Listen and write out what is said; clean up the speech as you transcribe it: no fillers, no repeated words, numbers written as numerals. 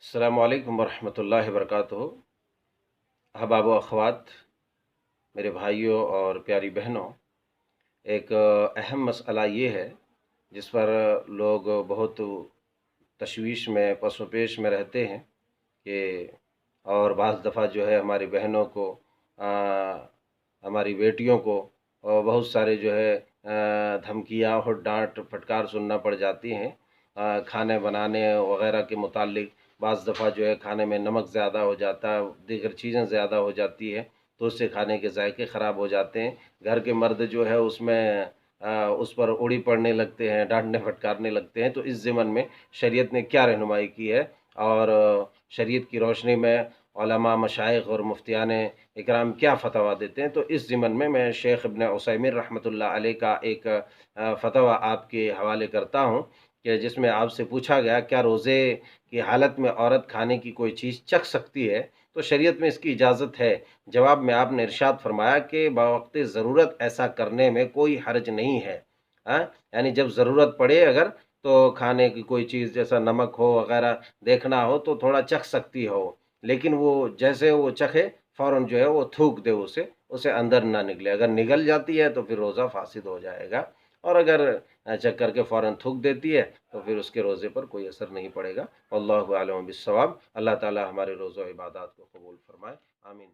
السلام علیکم ورحمۃ اللہ وبرکاتہ۔ احباب و اخوات، میرے بھائیوں اور پیاری بہنوں، ایک اہم مسئلہ یہ ہے جس پر لوگ بہت تشویش میں پس و پیش میں رہتے ہیں کہ اور بعض دفعہ جو ہے ہماری بہنوں کو ہماری بیٹیوں کو اور بہت سارے جو ہے دھمکیاں اور ڈانٹ پھٹکار سننا پڑ جاتی ہیں کھانے بنانے وغیرہ کے متعلق۔ بعض دفعہ جو ہے کھانے میں نمک زیادہ ہو جاتا ہے، دیگر چیزیں زیادہ ہو جاتی ہے تو اس سے کھانے کے ذائقے خراب ہو جاتے ہیں۔ گھر کے مرد جو ہے اس پر اڑی پڑنے لگتے ہیں، ڈانٹنے پھٹکارنے لگتے ہیں۔ تو اس ضمن میں شریعت نے کیا رہنمائی کی ہے اور شریعت کی روشنی میں علماء، مشائخ اور مفتیان اکرام کیا فتویٰ دیتے ہیں، تو اس ضمن میں شیخ ابن عثیمین رحمۃ اللہ علیہ کا ایک فتویٰ آپ کے حوالے کرتا ہوں کہ جس میں آپ سے پوچھا گیا کیا روزے کی حالت میں عورت کھانے کی کوئی چیز چکھ سکتی ہے، تو شریعت میں اس کی اجازت ہے۔ جواب میں آپ نے ارشاد فرمایا کہ بوقت ضرورت ایسا کرنے میں کوئی حرج نہیں ہے۔ ہاں، یعنی جب ضرورت پڑے اگر تو کھانے کی کوئی چیز جیسا نمک ہو وغیرہ دیکھنا ہو تو تھوڑا چکھ سکتی ہو، لیکن وہ جیسے وہ چکھے فوراً جو ہے وہ تھوک دے، اسے اندر نہ نکلے۔ اگر نگل جاتی ہے تو پھر روزہ فاسد ہو جائے گا، اور اگر چکھ کر کے فوراً تھوک دیتی ہے تو پھر اس کے روزے پر کوئی اثر نہیں پڑے گا۔ واللہ اعلم بالصواب۔ اللہ تعالی ہمارے روزہ و عبادات کو قبول فرمائے، آمین۔